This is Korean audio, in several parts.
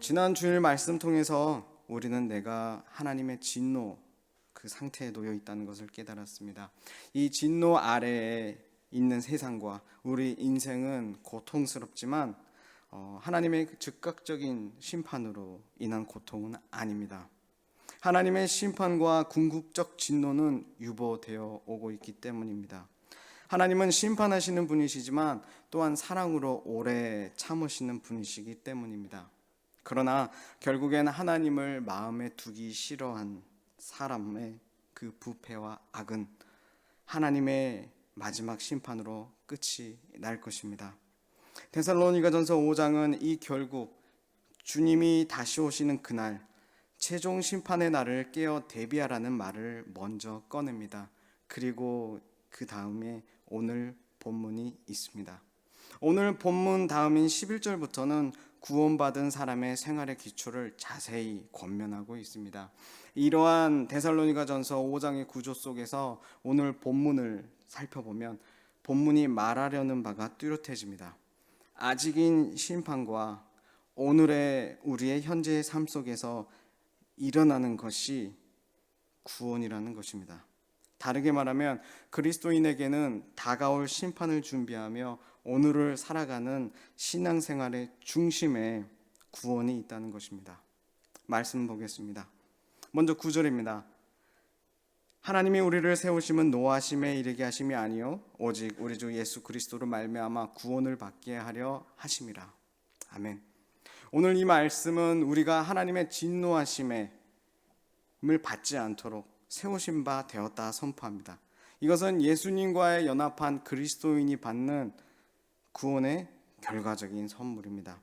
지난 주일 말씀 통해서 우리는 내가 하나님의 진노 그 상태에 놓여 있다는 것을 깨달았습니다. 이 진노 아래에 있는 세상과 우리 인생은 고통스럽지만 하나님의 즉각적인 심판으로 인한 고통은 아닙니다. 하나님의 심판과 궁극적 진노는 유보되어 오고 있기 때문입니다. 하나님은 심판하시는 분이시지만 또한 사랑으로 오래 참으시는 분이시기 때문입니다. 그러나 결국엔 하나님을 마음에 두기 싫어한 사람의 그 부패와 악은 하나님의 마지막 심판으로 끝이 날 것입니다. 데살로니가전서 5장은 이 결국 주님이 다시 오시는 그날 최종 심판의 날을 깨어 대비하라는 말을 먼저 꺼냅니다. 그리고 그 다음에 오늘 본문이 있습니다. 오늘 본문 다음인 11절부터는 구원받은 사람의 생활의 기초를 자세히 권면하고 있습니다. 이러한 데살로니가전서 5장의 구조 속에서 오늘 본문을 살펴보면 본문이 말하려는 바가 뚜렷해집니다. 아직인 심판과 오늘의 우리의 현재의 삶 속에서 일어나는 것이 구원이라는 것입니다. 다르게 말하면 그리스도인에게는 다가올 심판을 준비하며 오늘을 살아가는 신앙생활의 중심에 구원이 있다는 것입니다. 말씀 보겠습니다. 먼저 9절입니다. 하나님이 우리를 세우심은 노하심에 이르게 하심이 아니요 오직 우리 주 예수 그리스도로 말미암아 구원을 받게 하려 하심이라. 아멘. 오늘 이 말씀은 우리가 하나님의 진노하심을 받지 않도록 세우신 바 되었다 선포합니다. 이것은 예수님과의 연합한 그리스도인이 받는 구원의 결과적인 선물입니다.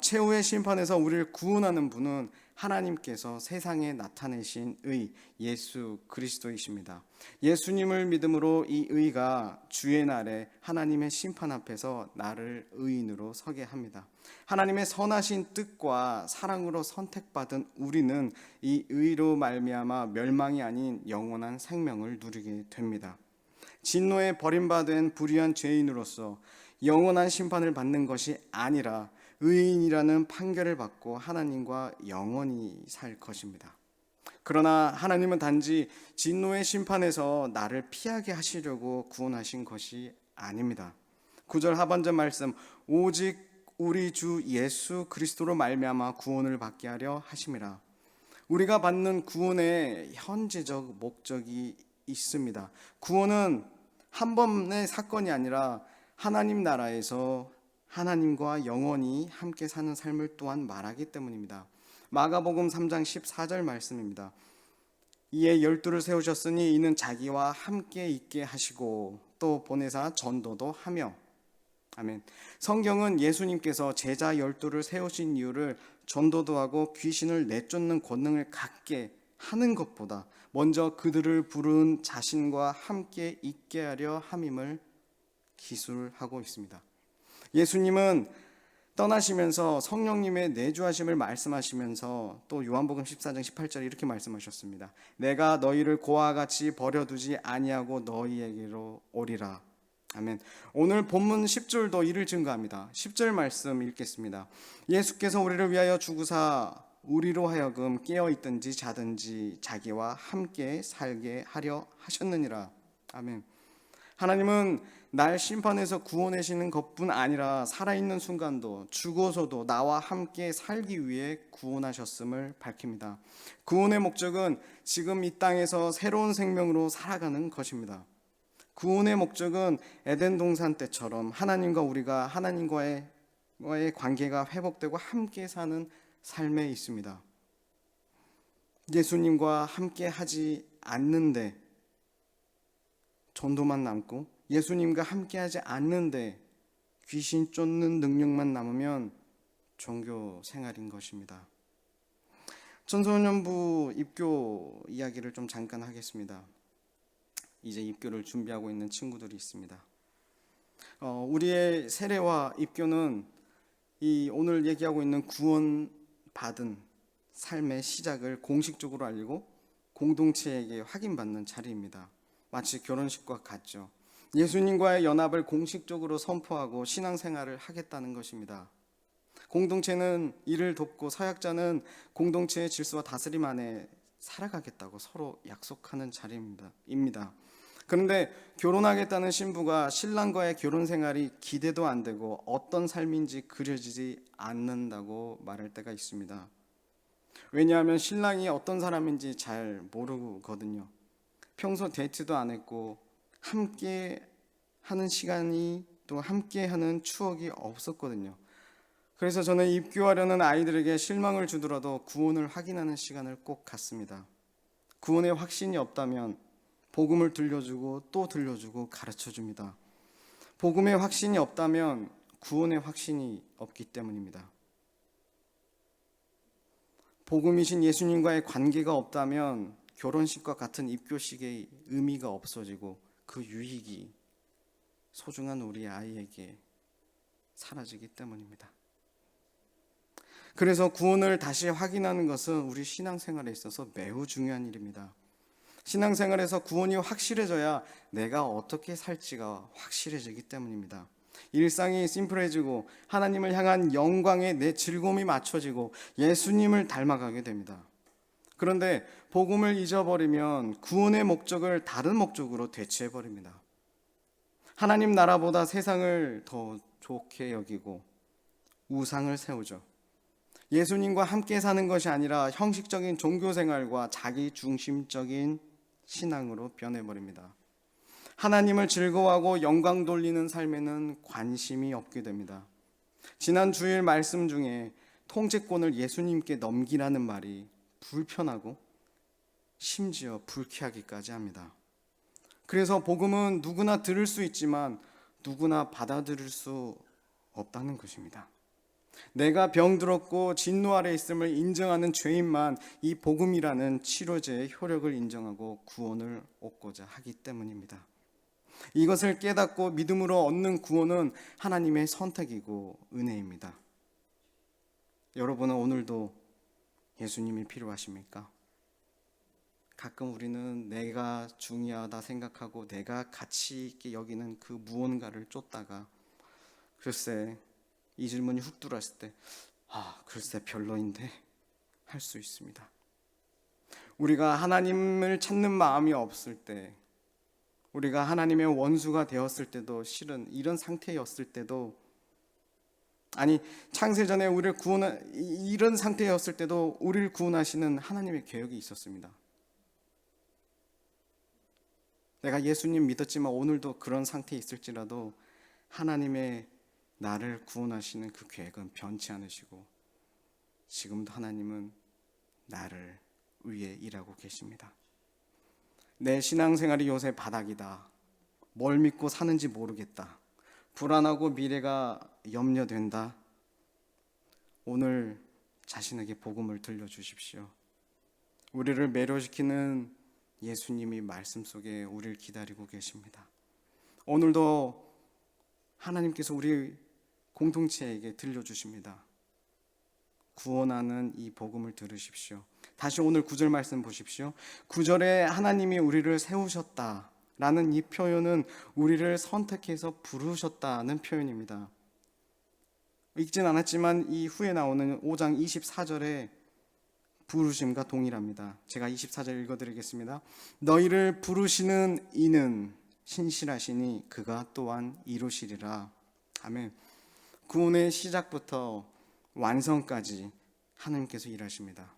최후의 심판에서 우리를 구원하는 분은 하나님께서 세상에 나타내신 의 예수 그리스도이십니다. 예수님을 믿음으로 이 의가 주의 날에 하나님의 심판 앞에서 나를 의인으로 서게 합니다. 하나님의 선하신 뜻과 사랑으로 선택받은 우리는 이 의로 말미암아 멸망이 아닌 영원한 생명을 누리게 됩니다. 진노에 버림받은 불의한 죄인으로서 영원한 심판을 받는 것이 아니라 의인이라는 판결을 받고 하나님과 영원히 살 것입니다. 그러나 하나님은 단지 진노의 심판에서 나를 피하게 하시려고 구원하신 것이 아닙니다. 9절 하반절 말씀 오직 우리 주 예수 그리스도로 말미암아 구원을 받게 하려 하심이라. 우리가 받는 구원의 현재적 목적이 있습니다. 구원은 한 번의 사건이 아니라 하나님 나라에서 하나님과 영원히 함께 사는 삶을 또한 말하기 때문입니다. 마가복음 3장 14절 말씀입니다. 이에 12를 세우셨으니 이는 자기와 함께 있게 하시고 또 보내사 전도도 하며. 아멘. 성경은 예수님께서 제자 12를 세우신 이유를 전도도 하고 귀신을 내쫓는 권능을 갖게 하는 것보다 먼저 그들을 부른 자신과 함께 있게 하려 함임을 기술하고 있습니다. 예수님은 떠나시면서 성령님의 내주하심을 말씀하시면서 또 요한복음 14장 18절에 이렇게 말씀하셨습니다. 내가 너희를 고아와 같이 버려두지 아니하고 너희에게로 오리라. 아멘. 오늘 본문 10절도 이를 증거합니다. 10절 말씀 읽겠습니다. 예수께서 우리를 위하여 죽으사 우리로 하여금 깨어있든지 자든지 자기와 함께 살게 하려 하셨느니라. 아멘. 하나님은 날 심판에서 구원하시는 것뿐 아니라 살아있는 순간도 죽어서도 나와 함께 살기 위해 구원하셨음을 밝힙니다. 구원의 목적은 지금 이 땅에서 새로운 생명으로 살아가는 것입니다. 구원의 목적은 에덴 동산 때처럼 하나님과 우리가 하나님과의 관계가 회복되고 함께 사는 삶에 있습니다. 예수님과 함께 하지 않는데 전도만 남고 예수님과 함께하지 않는데 귀신 쫓는 능력만 남으면 종교 생활인 것입니다. 청소년부 입교 이야기를 좀 잠깐 하겠습니다. 이제 입교를 준비하고 있는 친구들이 있습니다. 우리의 세례와 입교는 이 오늘 얘기하고 있는 구원받은 삶의 시작을 공식적으로 알리고 공동체에게 확인받는 자리입니다. 마치 결혼식과 같죠. 예수님과의 연합을 공식적으로 선포하고 신앙생활을 하겠다는 것입니다. 공동체는 이를 돕고 서약자는 공동체의 질서와 다스림 안에 살아가겠다고 서로 약속하는 자리입니다. 그런데 결혼하겠다는 신부가 신랑과의 결혼 생활이 기대도 안 되고 어떤 삶인지 그려지지 않는다고 말할 때가 있습니다. 왜냐하면 신랑이 어떤 사람인지 잘 모르거든요. 평소 데이트도 안 했고 함께 하는 시간이 또 함께 하는 추억이 없었거든요. 그래서 저는 입교하려는 아이들에게 실망을 주더라도 구원을 확인하는 시간을 꼭 갖습니다. 구원의 확신이 없다면 복음을 들려주고 또 들려주고 가르쳐줍니다. 복음의 확신이 없다면 구원의 확신이 없기 때문입니다. 복음이신 예수님과의 관계가 없다면 결혼식과 같은 입교식의 의미가 없어지고 그 유익이 소중한 우리 아이에게 사라지기 때문입니다. 그래서 구원을 다시 확인하는 것은 우리 신앙생활에 있어서 매우 중요한 일입니다. 신앙생활에서 구원이 확실해져야 내가 어떻게 살지가 확실해지기 때문입니다. 일상이 심플해지고 하나님을 향한 영광에 내 즐거움이 맞춰지고 예수님을 닮아가게 됩니다. 그런데 복음을 잊어버리면 구원의 목적을 다른 목적으로 대체해버립니다. 하나님 나라보다 세상을 더 좋게 여기고 우상을 세우죠. 예수님과 함께 사는 것이 아니라 형식적인 종교생활과 자기 중심적인 신앙으로 변해버립니다. 하나님을 즐거워하고 영광 돌리는 삶에는 관심이 없게 됩니다. 지난 주일 말씀 중에 통제권을 예수님께 넘기라는 말이 불편하고 심지어 불쾌하기까지 합니다. 그래서 복음은 누구나 들을 수 있지만 누구나 받아들일 수 없다는 것입니다. 내가 병들었고 진노 아래 있음을 인정하는 죄인만 이 복음이라는 치료제의 효력을 인정하고 구원을 얻고자 하기 때문입니다. 이것을 깨닫고 믿음으로 얻는 구원은 하나님의 선택이고 은혜입니다. 여러분은 오늘도 예수님이 필요하십니까? 가끔 우리는 내가 중요하다 생각하고 내가 가치 있게 여기는 그 무언가를 쫓다가 글쎄 이 질문이 훅 들어왔을 때 글쎄 별로인데 할 수 있습니다. 우리가 하나님을 찾는 마음이 없을 때, 우리가 하나님의 원수가 되었을 때도, 실은 이런 상태였을 때도, 아니 창세전에 우리를 이런 상태였을 때도 우리를 구원하시는 하나님의 계획이 있었습니다. 내가 예수님 믿었지만 오늘도 그런 상태에 있을지라도 하나님의 나를 구원하시는 그 계획은 변치 않으시고 지금도 하나님은 나를 위해 일하고 계십니다. 내 신앙생활이 요새 바닥이다. 뭘 믿고 사는지 모르겠다. 불안하고 미래가 염려된다. 오늘 자신에게 복음을 들려주십시오. 우리를 매료시키는 예수님이 말씀 속에 우리를 기다리고 계십니다. 오늘도 하나님께서 우리 공동체에게 들려주십니다. 구원하는 이 복음을 들으십시오. 다시 오늘 9절 말씀 보십시오. 9절에 하나님이 우리를 세우셨다라는 이 표현은 우리를 선택해서 부르셨다는 표현입니다. 읽진 않았지만 이 후에 나오는 5장 24절에 부르심과 동일합니다. 제가 24절 읽어드리겠습니다. 너희를 부르시는 이는 신실하시니 그가 또한 이루시리라. 아멘. 구원의 시작부터 완성까지 하나님께서 일하십니다.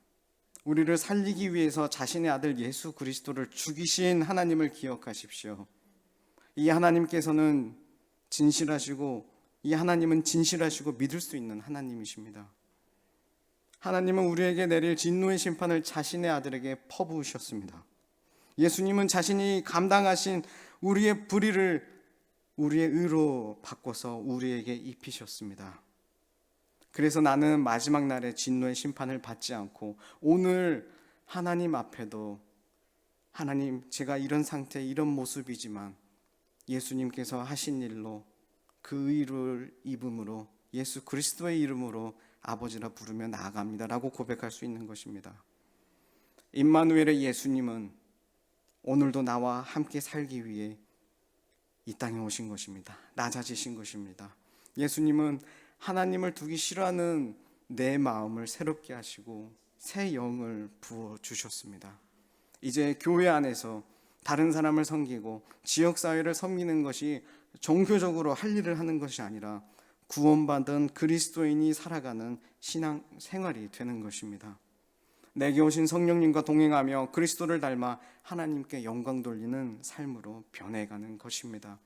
우리를 살리기 위해서 자신의 아들 예수 그리스도를 죽이신 하나님을 기억하십시오. 이 하나님께서는 진실하시고 이 하나님은 진실하시고 믿을 수 있는 하나님이십니다. 하나님은 우리에게 내릴 진노의 심판을 자신의 아들에게 퍼부으셨습니다. 예수님은 자신이 감당하신 우리의 불의를 우리의 의로 바꿔서 우리에게 입히셨습니다. 그래서 나는 마지막 날에 진노의 심판을 받지 않고 오늘 하나님 앞에도 하나님 제가 이런 상태 이런 모습이지만 예수님께서 하신 일로 그 의를 입음으로 예수 그리스도의 이름으로 아버지라 부르며 나아갑니다 라고 고백할 수 있는 것입니다. 임마누엘의 예수님은 오늘도 나와 함께 살기 위해 이 땅에 오신 것입니다. 낮아지신 것입니다. 예수님은 하나님을 두기 싫어하는 내 마음을 새롭게 하시고 새 영을 부어 주셨습니다. 이제 교회 안에서 다른 사람을 섬기고 지역사회를 섬기는 것이 종교적으로 할 일을 하는 것이 아니라 구원받은 그리스도인이 살아가는 신앙 생활이 되는 것입니다. 내게 오신 성령님과 동행하며 그리스도를 닮아 하나님께 영광 돌리는 삶으로 변해가는 것입니다.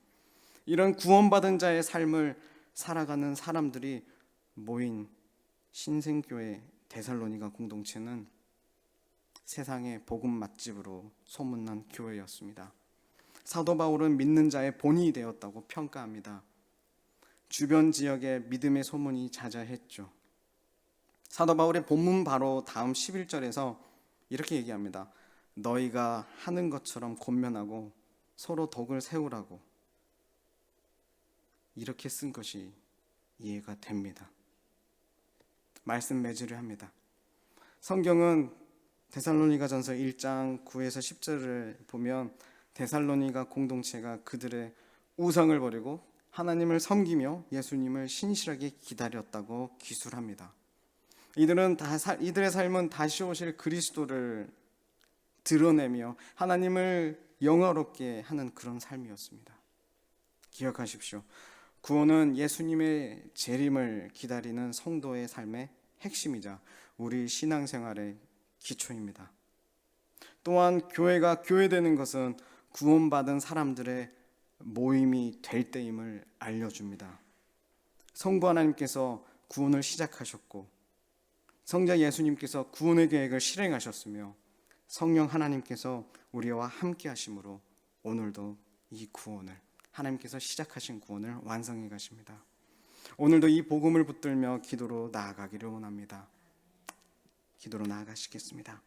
이런 구원받은 자의 삶을 살아가는 사람들이 모인 신생교회 데살로니가 공동체는 세상의 복음 맛집으로 소문난 교회였습니다. 사도 바울은 믿는 자의 본이 되었다고 평가합니다. 주변 지역에 믿음의 소문이 자자했죠. 사도 바울의 본문 바로 다음 11절에서 이렇게 얘기합니다. 너희가 하는 것처럼 권면하고 서로 덕을 세우라고, 이렇게 쓴 것이 이해가 됩니다. 말씀 매질을 합니다. 성경은 데살로니가전서 1장 9에서 10절을 보면 데살로니가 공동체가 그들의 우상을 버리고 하나님을 섬기며 예수님을 신실하게 기다렸다고 기술합니다. 이들의 삶은 다시 오실 그리스도를 드러내며 하나님을 영화롭게 하는 그런 삶이었습니다. 기억하십시오. 구원은 예수님의 재림을 기다리는 성도의 삶의 핵심이자 우리 신앙생활의 기초입니다. 또한 교회가 교회되는 것은 구원받은 사람들의 모임이 될 때임을 알려줍니다. 성부 하나님께서 구원을 시작하셨고 성자 예수님께서 구원의 계획을 실행하셨으며 성령 하나님께서 우리와 함께 하심으로 오늘도 이 구원을, 하나님께서 시작하신 구원을 완성해 가십니다. 오늘도 이 복음을 붙들며 기도로 나아가기를 원합니다. 기도로 나아가시겠습니다.